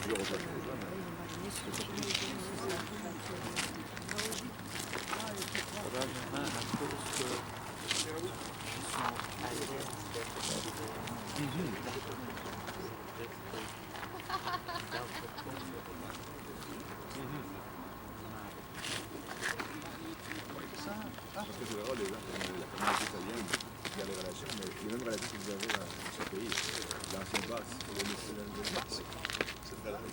Parce que c'est vraiment des gens comme la communauté italienne qui a des relations, mais les mêmes relations que vous avez dans ce pays. L'ancien basse, le basse. C'est très large.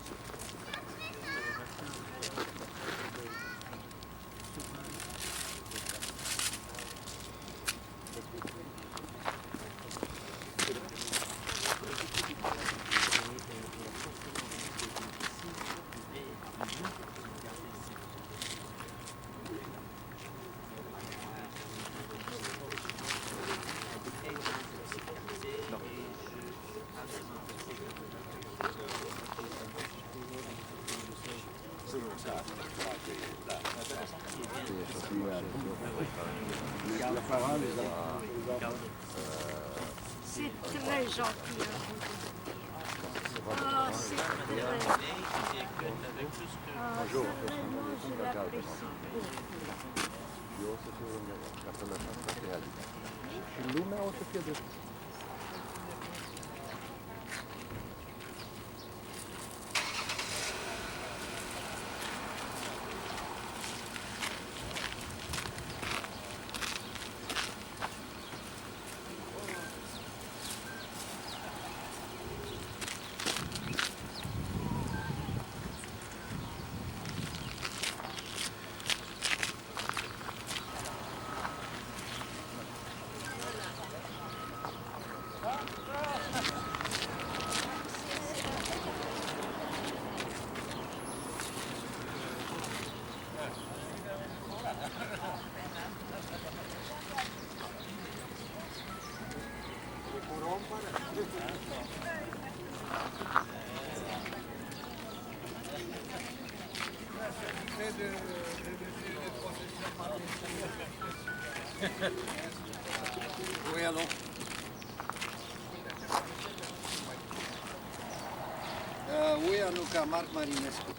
C'est très gentil. Oh, c'est très Bonjour. je l'apprécie Oui, allons. Oui, à Luca, Marc Marinescu.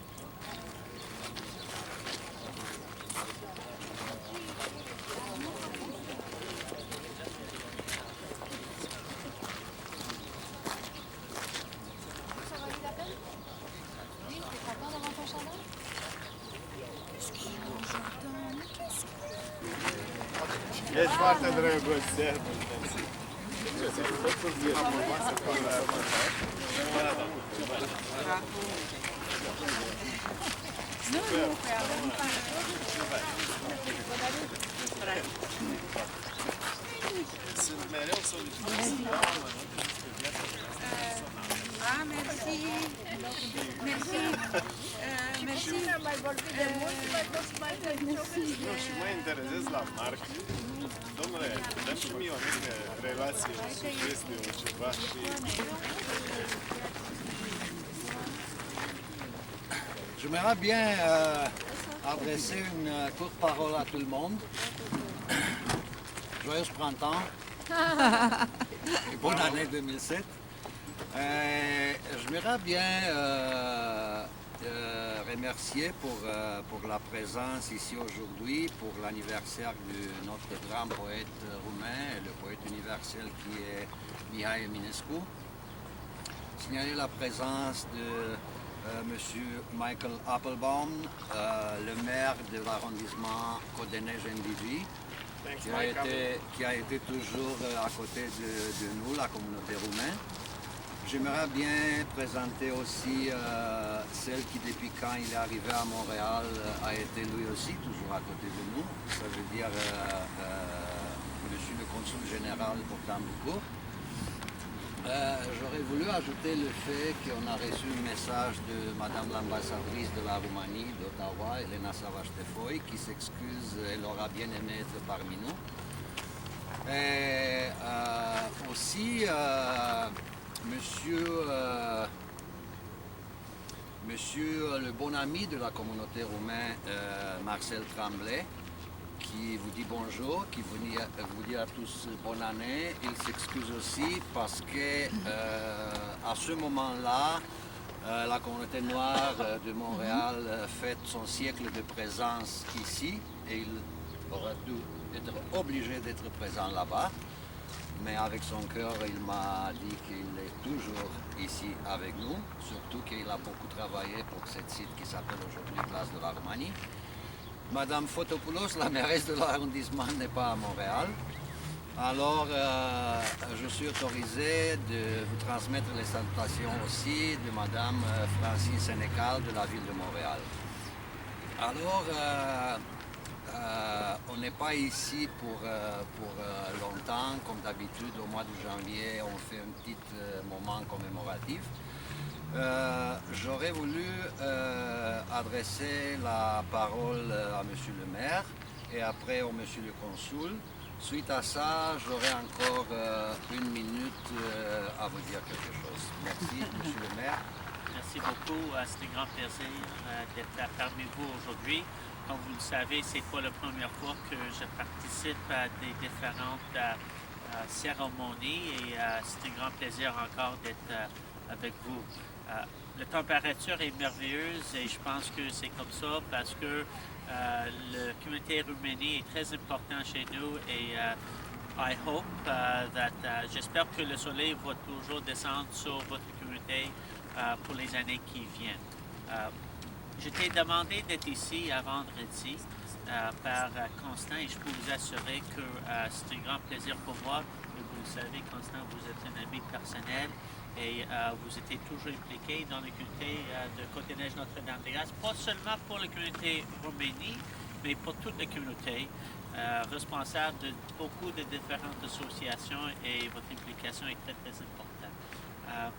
Ești foarte drăguț, servă. Sunt mereu solicitați. Ah, merci. Merci. Merci. mai vorbit de mult, mai Nu, și mă interesez la Marc. Domnule, dăm și mie o mică relație, o sugestie, o ceva și... J'aimerais bien adresser une courte parole à tout le monde. Joyeux printemps et bonne année 2007. J'aimerais bien remercier pour la présence ici aujourd'hui, pour l'anniversaire de notre grand poète roumain, le poète universel qui est Mihai Eminescu. Signaler la présence de Monsieur Michael Applebaum, le maire de l'arrondissement Côte-des-Neiges-NDG, qui a été toujours à côté de nous, la communauté roumaine. J'aimerais bien présenter aussi celle qui, depuis quand il est arrivé à Montréal, a été lui aussi toujours à côté de nous. Ça veut dire Monsieur le consul général Bogdan. J'aurais voulu ajouter le fait qu'on a reçu un message de Madame l'ambassadrice de la Roumanie d'Ottawa, Elena Savastefoi, qui s'excuse, elle aura bien aimé être parmi nous. Et aussi, Monsieur le bon ami de la communauté roumaine, Marcel Tremblay, qui vous dit bonjour, qui vous dit à tous bonne année. Il s'excuse aussi parce que à ce moment-là, La communauté noire de Montréal fête son siècle de présence ici et il aurait dû être obligé d'être présent là-bas. Mais avec son cœur, il m'a dit qu'il est toujours ici avec nous, surtout qu'il a beaucoup travaillé pour ce site qui s'appelle aujourd'hui Place de la Roumanie. Madame Fotopoulos, la mairesse de l'arrondissement, n'est pas à Montréal. Alors, je suis autorisé de vous transmettre les salutations aussi de Madame Francine Sénécal de la ville de Montréal. Alors, on n'est pas ici pour longtemps, comme d'habitude. Au mois de janvier, on fait un petit moment commémoratif. J'aurais voulu adresser la parole à Monsieur le maire et après au Monsieur le consul. Suite à ça, j'aurai encore une minute à vous dire quelque chose. Merci, Monsieur le maire. Merci beaucoup. C'est un grand plaisir d'être parmi vous aujourd'hui. Comme vous le savez, c'est pas la première fois que je participe à des différentes cérémonies et c'est un grand plaisir encore d'être avec vous. La température est merveilleuse et je pense que c'est comme ça parce que la communauté roumaine est très importante chez nous et j'espère que le soleil va toujours descendre sur votre communauté pour les années qui viennent. Je t'ai demandé d'être ici à vendredi par Constant et je peux vous assurer que c'est un grand plaisir pour moi. Vous le savez, Constant, vous êtes un ami personnel et vous étiez toujours impliqué dans la communauté de Côte-des-Neiges Notre-Dame-des-Grâces, pas seulement pour la communauté Roumanie, mais pour toute la communauté, responsable de beaucoup de différentes associations et votre implication est très, très importante.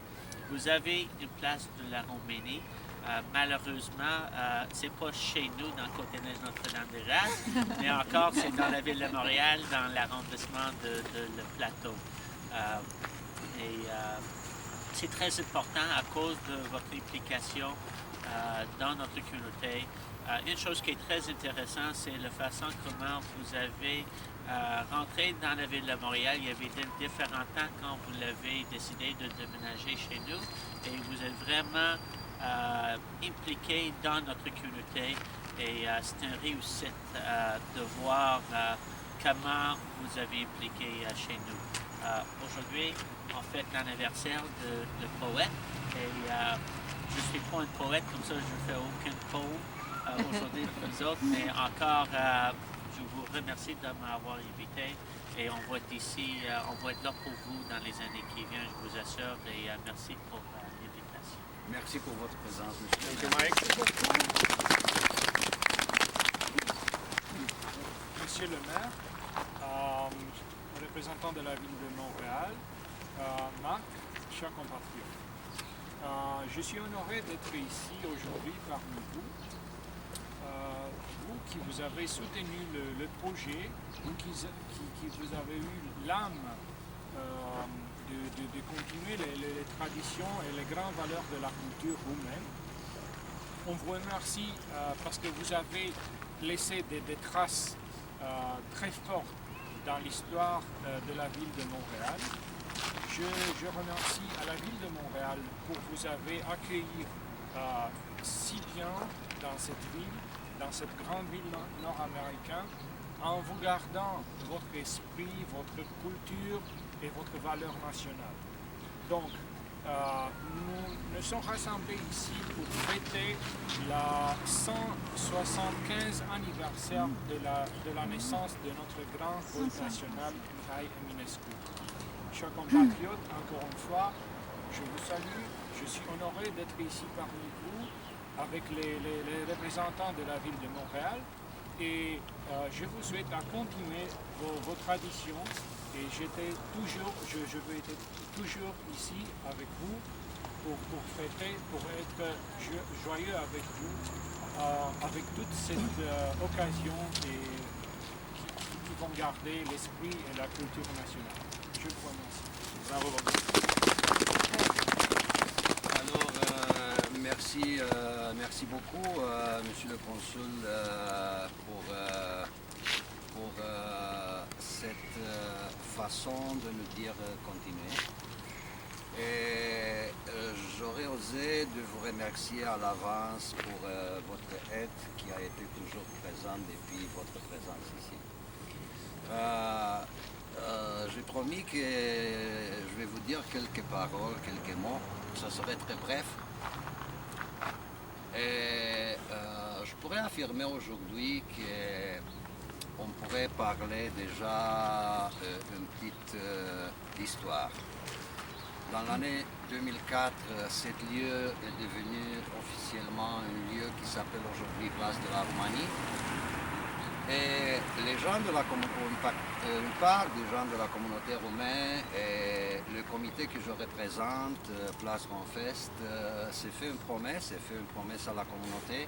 Vous avez une place de la Roumanie. Malheureusement, c'est pas chez nous dans Côte-des-Neiges Notre-Dame-des-Grâces, mais encore c'est dans la ville de Montréal, dans l'arrondissement de le Plateau. C'est très important à cause de votre implication dans notre communauté. Une chose qui est très intéressante, c'est la façon comment vous avez rentré dans la ville de Montréal. Il y avait différents temps quand vous l'avez décidé de déménager chez nous et vous êtes vraiment impliqué dans notre communauté et c'est une réussite de voir comment vous avez impliqué chez nous. Aujourd'hui, on fête l'anniversaire de poète et je ne suis pas une poète, comme ça je ne fais aucune poème aujourd'hui pour vous autres, mais encore je vous remercie de m'avoir invité et on va être ici, on va être là pour vous dans les années qui viennent, je vous assure, et merci pour l'invitation. Merci pour votre présence, Monsieur. Monsieur le maire, représentant de la ville de Montréal, Marc, chers compatriotes. Je suis honoré d'être ici aujourd'hui parmi vous. Vous qui vous avez soutenu le projet, vous qui vous avez eu l'âme de continuer les traditions et les grandes valeurs de la culture roumaine. On vous remercie parce que vous avez laissé des traces très fortes dans l'histoire de la ville de Montréal. Je remercie à la ville de Montréal pour vous avez accueilli si bien dans cette ville, dans cette grande ville nord-américaine, en vous gardant votre esprit, votre culture et votre valeur nationale. Donc, nous nous sommes rassemblés ici pour fêter la 175e anniversaire de la naissance de notre grand poète national, Mihai Eminescu. Chers compatriotes, encore une fois, je vous salue, je suis honoré d'être ici parmi vous avec les représentants de la ville de Montréal et je vous souhaite à continuer vos traditions et je veux être toujours ici avec vous pour fêter, pour être joyeux avec vous, avec toute cette occasion qui vont garder l'esprit et la culture nationale. Je vous remercie. Bravo. Alors, merci beaucoup, Monsieur le Consul, pour cette façon de nous dire continuer. Et j'aurais osé de vous remercier à l'avance pour votre aide qui a été toujours présente depuis votre présence ici. J'ai promis que je vais vous dire quelques paroles, quelques mots. Ça serait très bref. Et je pourrais affirmer aujourd'hui qu'on pourrait parler déjà une petite histoire. Dans l'année 2004, cet lieu est devenu officiellement un lieu qui s'appelle aujourd'hui Place de la Roumanie. Et les gens de la une part des gens de la communauté roumaine et le comité que je représente, Place Ronfest, s'est fait une promesse à la communauté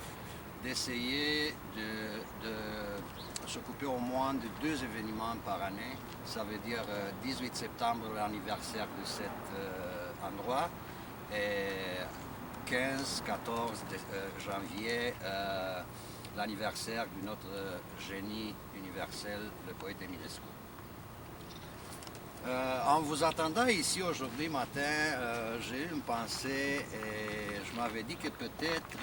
d'essayer de s'occuper au moins de 2 événements par année. Ça veut dire 18 septembre, l'anniversaire de cet endroit, et 15-14 janvier, l'anniversaire de notre génie universel, le poète Eminescu. En vous attendant ici aujourd'hui matin, j'ai eu une pensée et je m'avais dit que peut-être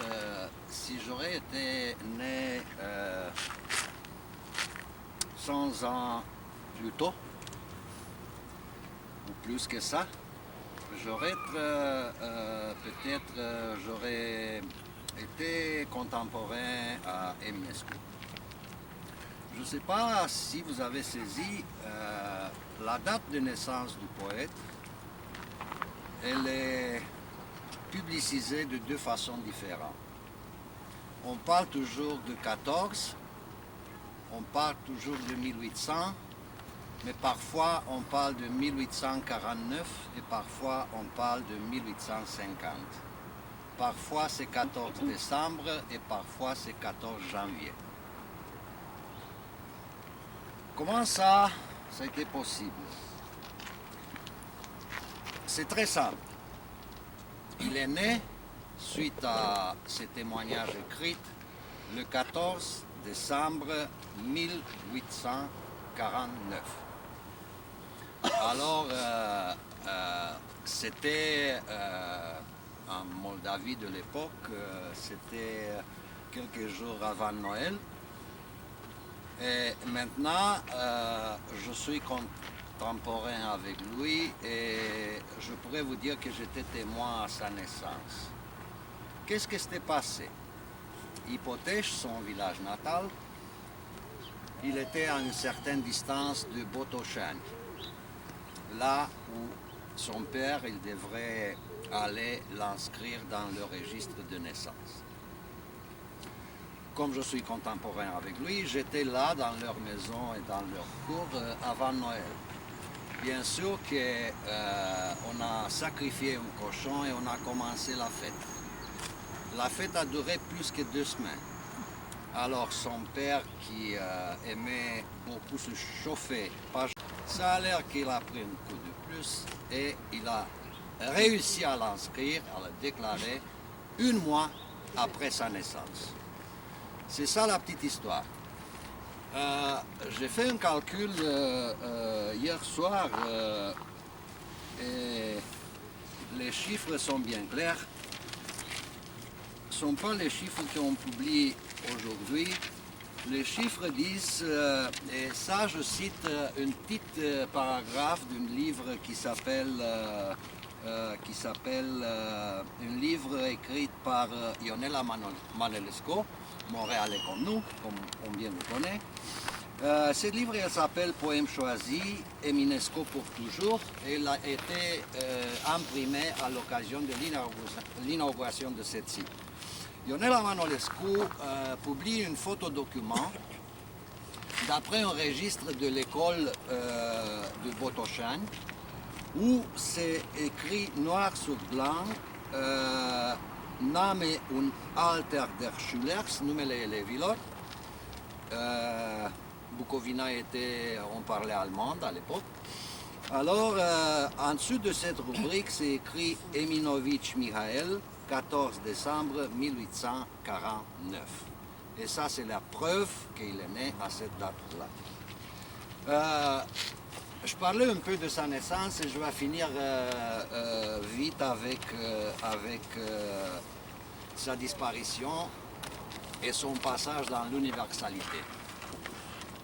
si j'aurais été né 100 ans plus tôt, ou plus que ça, j'aurais été contemporain à Eminescu. Je ne sais pas si vous avez saisi la date de naissance du poète. Elle est publicisée de 2 façons différentes. On parle toujours de 14, on parle toujours de 1800, mais parfois on parle de 1849 et parfois on parle de 1850. Parfois c'est 14 décembre et parfois c'est 14 janvier. Comment ça a été possible? C'est très simple. Il est né, suite à ces témoignages écrits, le 14 décembre 1849. Alors, c'était en Moldavie de l'époque, c'était quelques jours avant Noël. Et maintenant, je suis contemporain avec lui et je pourrais vous dire que j'étais témoin à sa naissance. Qu'est-ce qui s'était passé? Hypotèche, son village natal, il était à une certaine distance de Botoșani, là où son père, il devrait aller l'inscrire dans le registre de naissance. Comme je suis contemporain avec lui, j'étais là dans leur maison et dans leur cour avant Noël. Bien sûr qu'on a sacrifié un cochon et on a commencé la fête. La fête a duré plus que 2 semaines. Alors son père qui aimait beaucoup se chauffer, ça a l'air qu'il a pris un coup de plus et il a réussi à l'inscrire, à le déclarer 1 mois après sa naissance. C'est ça la petite histoire. J'ai fait un calcul hier soir et les chiffres sont bien clairs. Ce ne sont pas les chiffres qu'on publie aujourd'hui. Les chiffres disent, et ça je cite une petite paragraphe d'un livre qui s'appelle un livre écrit par Ionela Manolescu, Montréalais comme nous, comme on bien le connaît. Ce livre s'appelle Poèmes choisis, Eminescu pour toujours, et il a été imprimé à l'occasion de l'inauguration de cette site. Ionela Manolescu publie une photodocument d'après un registre de l'école de Botoșani où c'est écrit noir sur blanc Name un alter der Schülers, numele elevilor. Bucovina on parlait allemand à l'époque. Alors, en dessous de cette rubrique, c'est écrit Eminovich Mihail, 14 décembre 1849. Et ça, c'est la preuve qu'il est né à cette date-là. Je parlais un peu de sa naissance et je vais finir vite avec sa disparition et son passage dans l'universalité.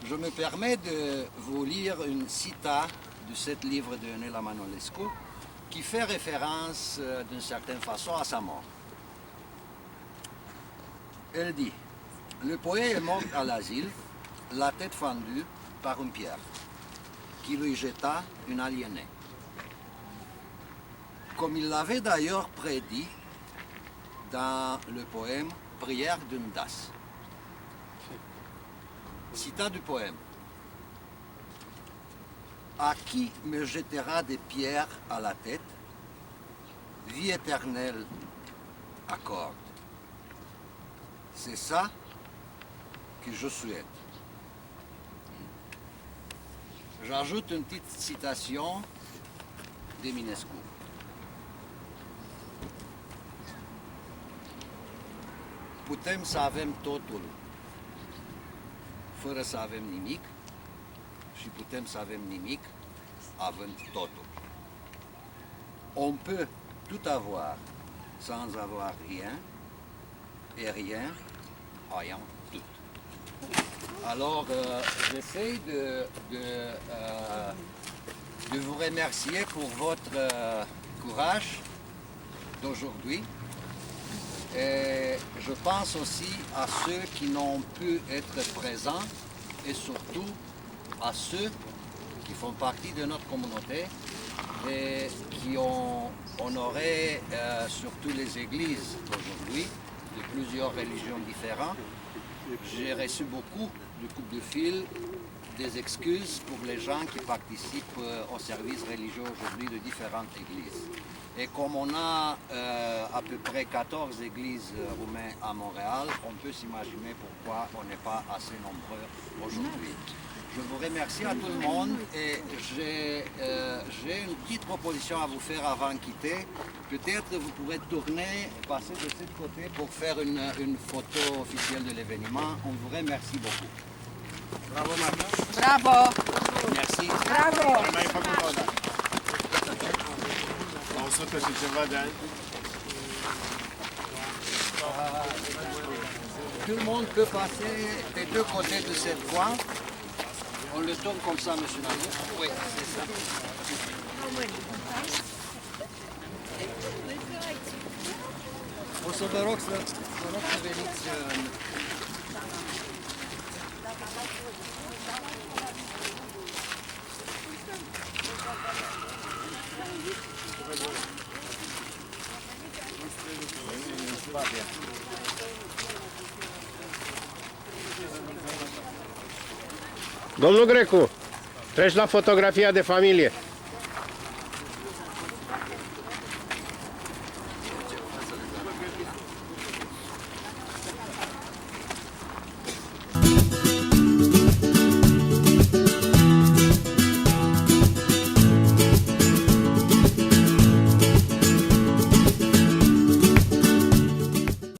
Je me permets de vous lire une cita de ce livre de Nela Manolescu qui fait référence d'une certaine façon à sa mort. Elle dit « Le poète est mort à l'asile, la tête fendue par une pierre, qui lui jeta une aliénée. Comme il l'avait d'ailleurs prédit dans le poème Prière d'une dasse. » Citat du poème. « À qui me jettera des pierres à la tête, vie éternelle accorde. C'est ça que je souhaite. » J'ajoute une petite citation d'Eminescu. Putem să avem totul fără să avem nimic și putem să avem nimic având totul. On peut tout avoir sans avoir rien et rien ayant tout. Alors, j'essaie de vous remercier pour votre courage d'aujourd'hui. Et je pense aussi à ceux qui n'ont pu être présents et surtout à ceux qui font partie de notre communauté et qui ont honoré surtout les églises aujourd'hui de plusieurs religions différentes. J'ai reçu beaucoup de coups de fil, des excuses pour les gens qui participent au service religieux aujourd'hui de différentes églises. Et comme on a à peu près 14 églises roumaines à Montréal, on peut s'imaginer pourquoi on n'est pas assez nombreux aujourd'hui. Je vous remercie à tout le monde et j'ai une petite proposition à vous faire avant de quitter. Peut-être vous pourrez tourner, passer de ce côté pour faire une photo officielle de l'événement. On vous remercie beaucoup. Bravo Martin. Bravo! Merci. Bravo! Mai făcut o dată. La 100 și ceva de ani. Tout le monde peut passer des deux côtés de cette voie. On le tourne comme ça, monsieur Nano. Oui, c'est ça. O să vă rog să veniți Domnul Grecu, treci la fotografia de familie.